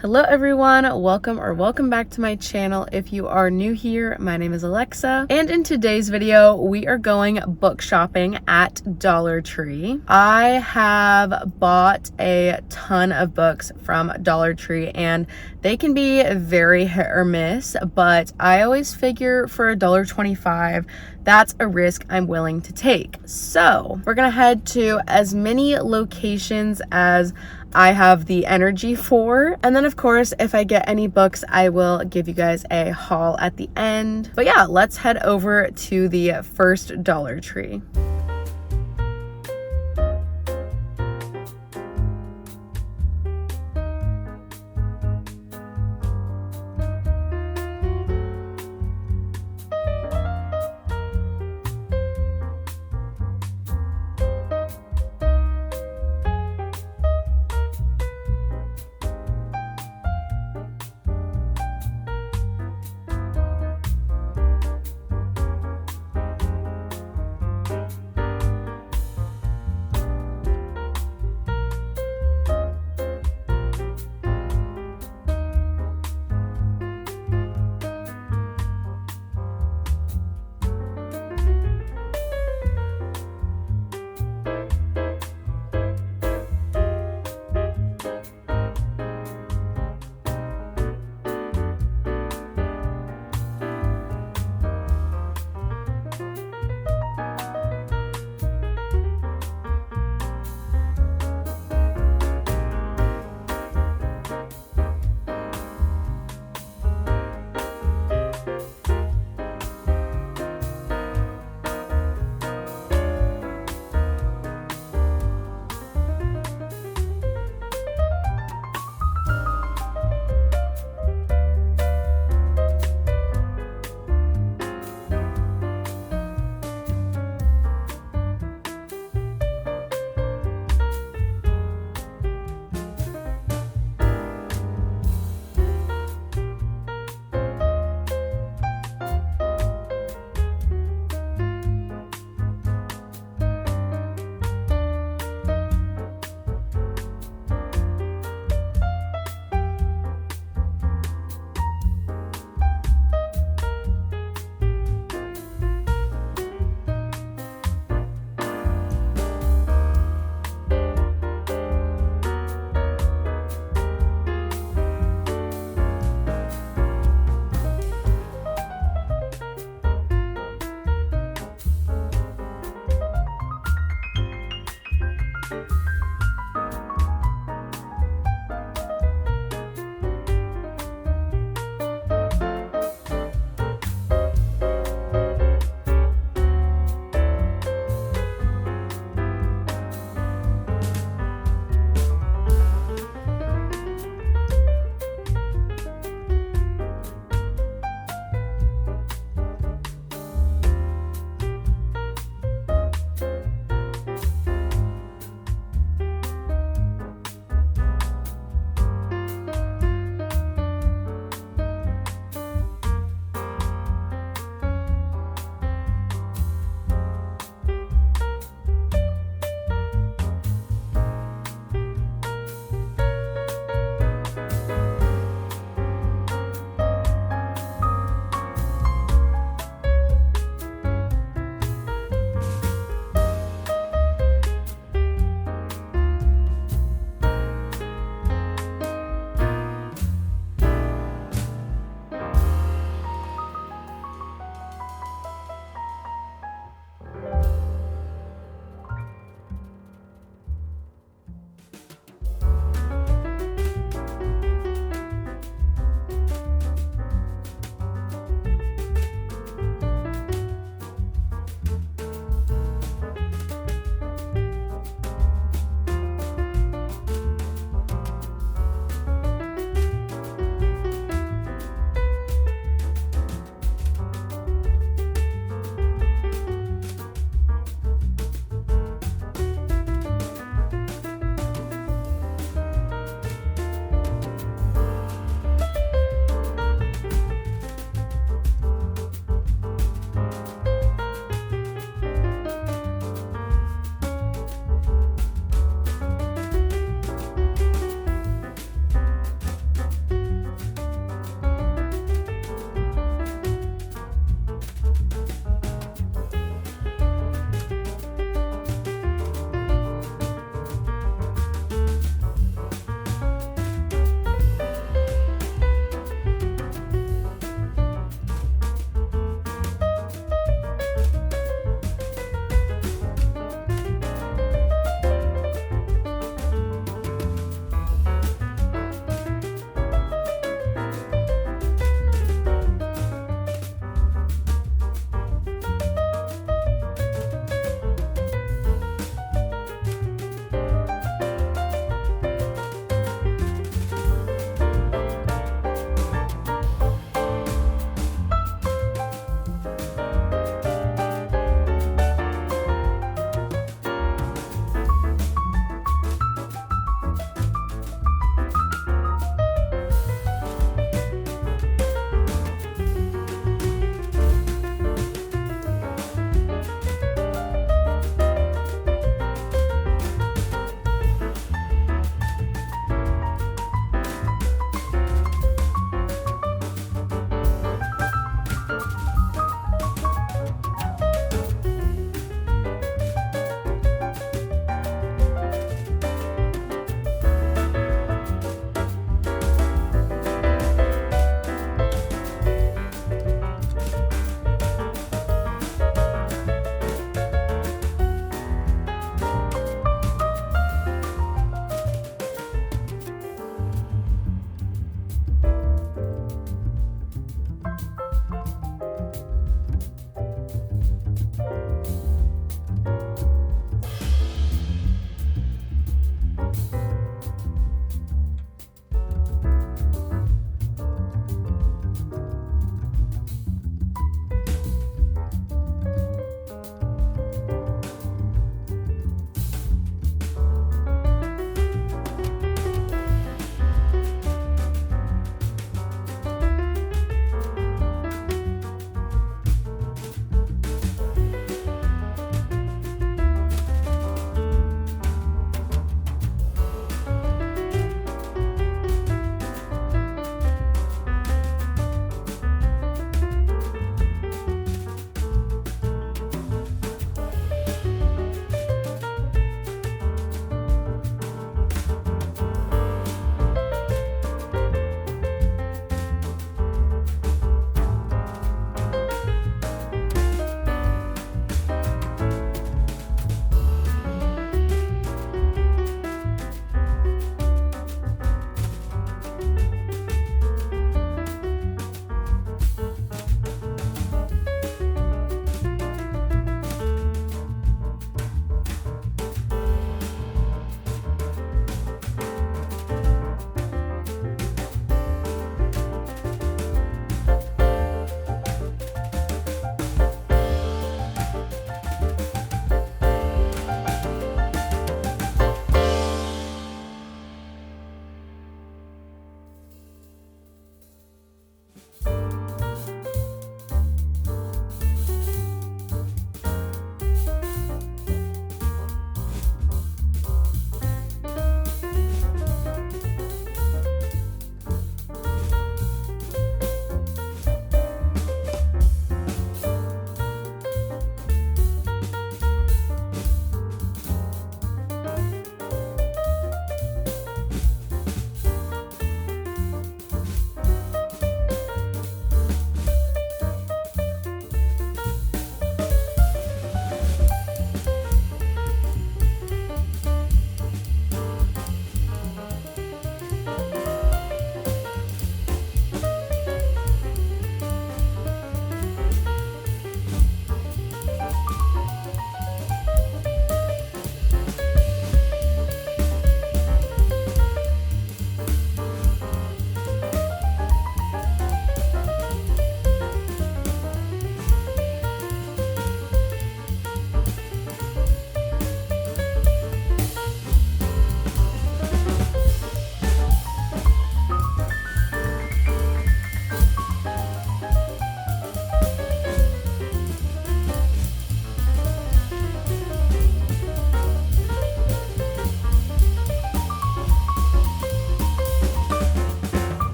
Hello everyone, welcome back to my channel. If you are new here, my name is Alexa, and in today's video we are going book shopping at Dollar Tree. I have bought a ton of books from Dollar Tree and they can be very hit or miss, but I always figure for $1.25 that's a risk I'm willing to take. So we're gonna head to as many locations as I have the energy for, and then of course if I get any books I will give you guys a haul at the end. But yeah, let's head over to the first Dollar Tree.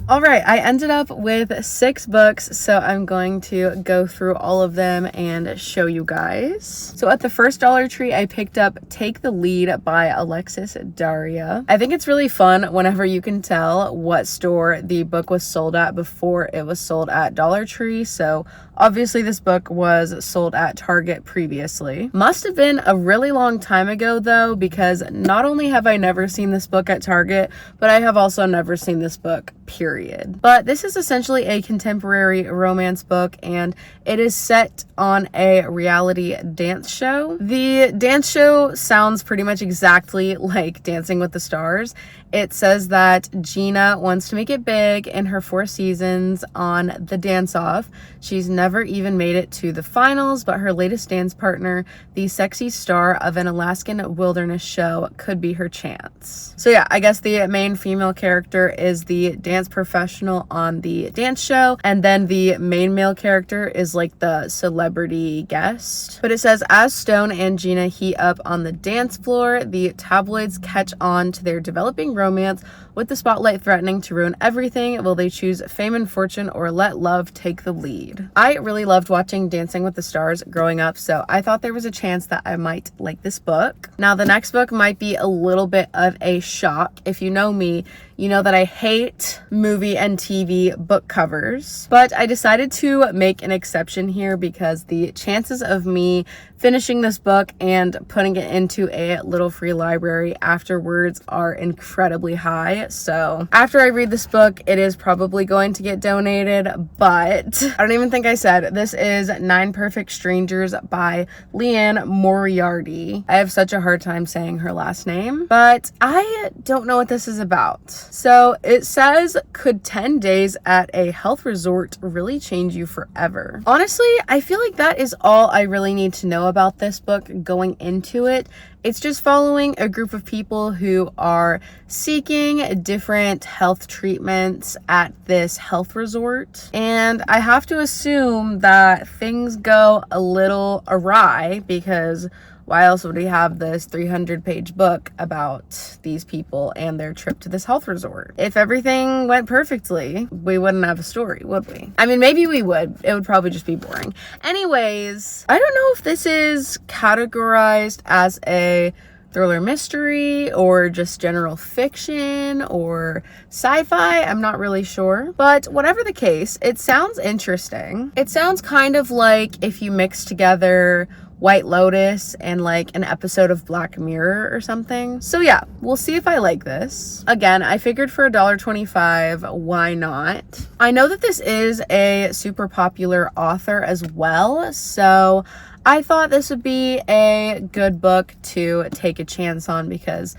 All right, I ended up with 6 books, so I'm going to go through all of them and show you guys. So at the first Dollar Tree, I picked up Take the Lead by Alexis Daria. I think it's really fun whenever you can tell what store the book was sold at before it was sold at Dollar Tree. So obviously this book was sold at Target previously. Must have been a really long time ago though, because not only have I never seen this book at Target, but I have also never seen this book, period. But this is essentially a contemporary romance book, and it is set on a reality dance show. The dance show sounds pretty much exactly like Dancing with the Stars. It says that Gina wants to make it big in her 4 seasons on the dance-off. She's never even made it to the finals, but her latest dance partner, the sexy star of an Alaskan wilderness show, could be her chance. So yeah, I guess the main female character is the dance professional on the dance show, and then the main male character is like the celebrity guest. But it says, as Stone and Gina heat up on the dance floor, the tabloids catch on to their developing romance. With the spotlight threatening to ruin everything, will they choose fame and fortune or let love take the lead? I really loved watching Dancing with the Stars growing up, so I thought there was a chance that I might like this book. Now, the next book might be a little bit of a shock. If you know me, you know that I hate movie and TV book covers, but I decided to make an exception here because the chances of me finishing this book and putting it into a little free library afterwards are incredibly high. So after I read this book, it is probably going to get donated, but I don't even think I said this is 9 Perfect Strangers by Liane Moriarty. I have such a hard time saying her last name, but I don't know what this is about. So it says, could 10 days at a health resort really change you forever? Honestly, I feel like that is all I really need to know about this book going into it. It's just following a group of people who are seeking different health treatments at this health resort. And I have to assume that things go a little awry, because why else would we have this 300-page book about these people and their trip to this health resort? If everything went perfectly, we wouldn't have a story, would we? I mean, maybe we would. It would probably just be boring. Anyways, I don't know if this is categorized as a thriller mystery or just general fiction or sci-fi. I'm not really sure, but whatever the case, it sounds interesting. It sounds kind of like if you mix together White Lotus and like an episode of Black Mirror or something. So yeah, we'll see if I like this. Again, I figured for $1.25, why not? I know that this is a super popular author as well, so I thought this would be a good book to take a chance on because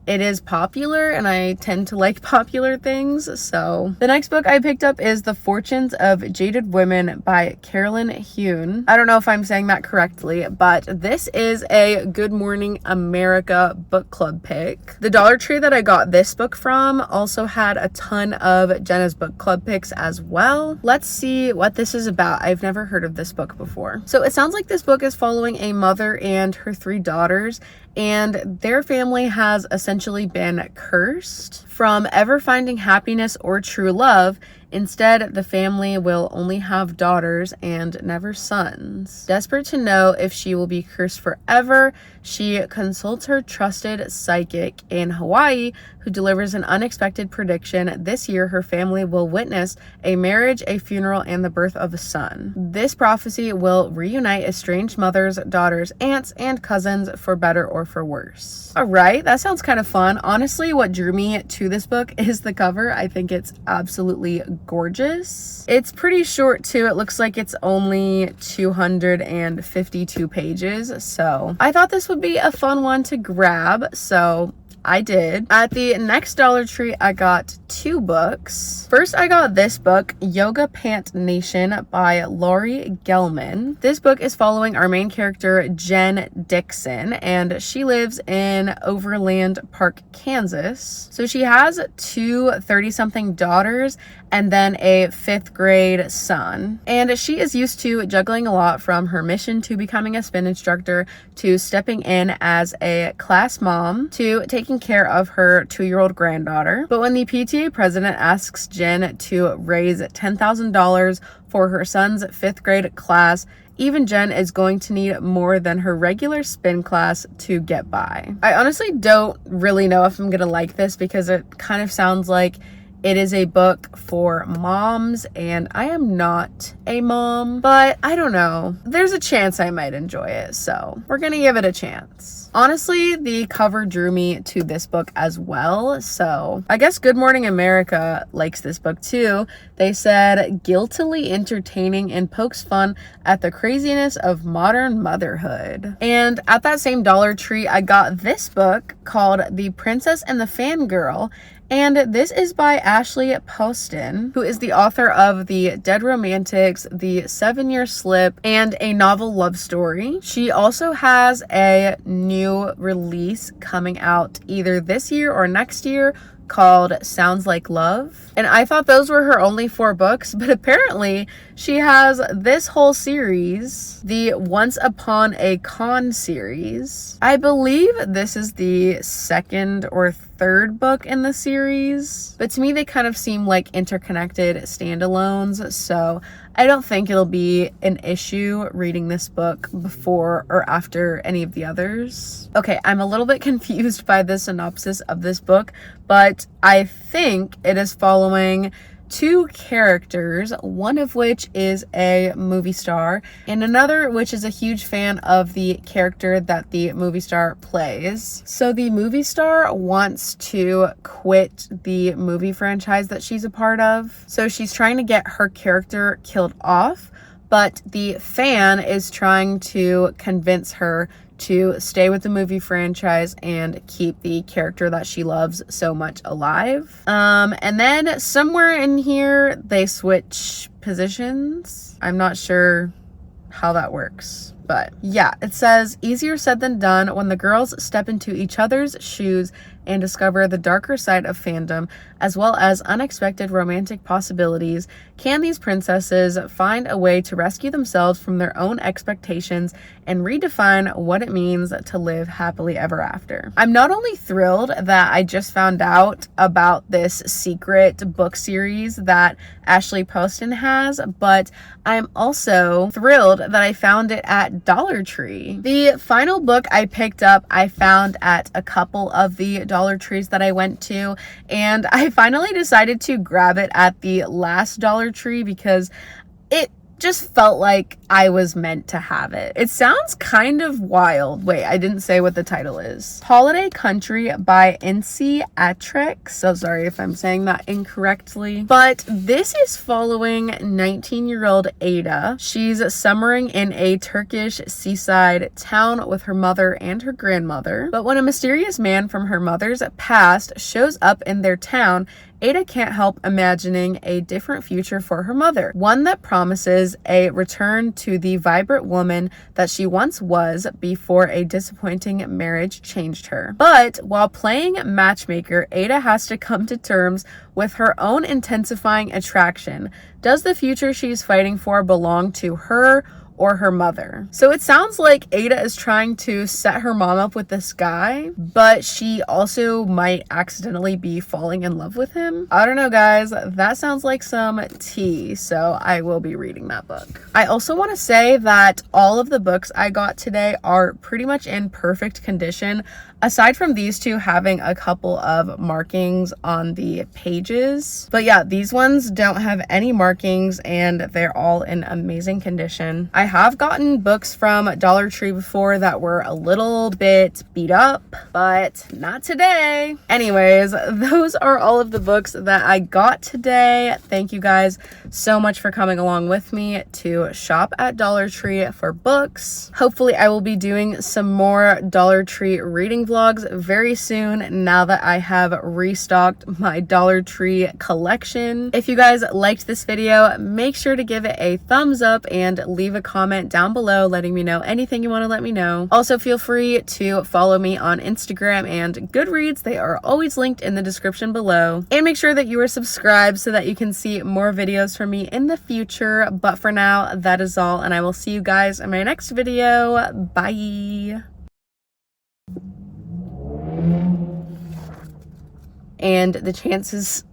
it is popular and I tend to like popular things. So the next book I picked up is The Fortunes of Jaded Women by Carolyn Huynh. I don't know if I'm saying that correctly, but this is a Good Morning America book club pick. The Dollar Tree that I got this book from also had a ton of Jenna's book club picks as well. Let's see what this is about. I've never heard of this book before. So it sounds like this book is following a mother and her 3 daughters, and their family has essentially been cursed from ever finding happiness or true love. Instead, the family will only have daughters and never sons. Desperate to know if she will be cursed forever, she consults her trusted psychic in Hawaii, who delivers an unexpected prediction. This year, her family will witness a marriage, a funeral, and the birth of a son. This prophecy will reunite estranged mothers, daughters, aunts, and cousins for better or for worse. All right, that sounds kind of fun. Honestly, what drew me to this book is the cover. I think it's absolutely gorgeous. It's pretty short too. It looks like it's only 252 pages. So I thought this would be a fun one to grab. So I did. At the next Dollar Tree, I got 2 books. First, I got this book, Yoga Pant Nation by Laurie Gelman. This book is following our main character, Jen Dixon, and she lives in Overland Park, Kansas. So she has 2 30-something daughters, and then a 5th grade son. And she is used to juggling a lot, from her mission to becoming a spin instructor to stepping in as a class mom to taking care of her 2-year-old granddaughter. But when the PTA president asks Jen to raise $10,000 for her son's 5th grade class, even Jen is going to need more than her regular spin class to get by. I honestly don't really know if I'm gonna like this, because it kind of sounds like it is a book for moms, and I am not a mom, but I don't know. There's a chance I might enjoy it, so we're gonna give it a chance. Honestly, the cover drew me to this book as well, so I guess Good Morning America likes this book too. They said, guiltily entertaining and pokes fun at the craziness of modern motherhood. And at that same Dollar Tree, I got this book called The Princess and the Fangirl. And this is by Ashley Poston, who is the author of The Dead Romantics, The 7-Year Slip, and A Novel Love Story. She also has a new release coming out either this year or next year called Sounds Like Love. And I thought those were her only 4 books, but apparently she has this whole series, the Once Upon a Con series. I believe this is the 2nd or 3rd book in the series, but to me they kind of seem like interconnected standalones, so I don't think it'll be an issue reading this book before or after any of the others. Okay, I'm a little bit confused by the synopsis of this book, but I think it is following 2 characters, one of which is a movie star and another which is a huge fan of the character that the movie star plays. So the movie star wants to quit the movie franchise that she's a part of, so she's trying to get her character killed off, but the fan is trying to convince her to stay with the movie franchise and keep the character that she loves so much alive. And then somewhere in here they switch positions. I'm not sure how that works, but yeah, it says, easier said than done when the girls step into each other's shoes and discover the darker side of fandom, as well as unexpected romantic possibilities. Can these princesses find a way to rescue themselves from their own expectations and redefine what it means to live happily ever after? I'm not only thrilled that I just found out about this secret book series that Ashley Poston has, but I'm also thrilled that I found it at Dollar Tree. The final book I picked up, I found at a couple of the Dollar Trees that I went to, and I finally decided to grab it at the last Dollar Tree because it just felt like I was meant to have it. It sounds kind of wild. Wait, I didn't say what the title is. Holiday Country by İnci Atrek. So sorry if I'm saying that incorrectly. But this is following 19-year-old Ada. She's summering in a Turkish seaside town with her mother and her grandmother. But when a mysterious man from her mother's past shows up in their town, Ada can't help imagining a different future for her mother, one that promises a return to the vibrant woman that she once was before a disappointing marriage changed her. But while playing matchmaker, Ada has to come to terms with her own intensifying attraction. Does the future she's fighting for belong to her or her mother? So it sounds like Ada is trying to set her mom up with this guy, but she also might accidentally be falling in love with him. I don't know, guys. That sounds like some tea, so I will be reading that book. I also want to say that all of the books I got today are pretty much in perfect condition, aside from these two having a couple of markings on the pages. But yeah, these ones don't have any markings and they're all in amazing condition. I have gotten books from Dollar Tree before that were a little bit beat up, but not today. Anyways, those are all of the books that I got today. Thank you guys so much for coming along with me to shop at Dollar Tree for books. Hopefully I will be doing some more Dollar Tree reading vlogs vlogs very soon now that I have restocked my Dollar Tree collection. If you guys liked this video, make sure to give it a thumbs up and leave a comment down below letting me know anything you want to let me know. Also, feel free to follow me on Instagram and Goodreads. They are always linked in the description below. And make sure that you are subscribed so that you can see more videos from me in the future. But for now, that is all, and I will see you guys in my next video. Bye. And the chances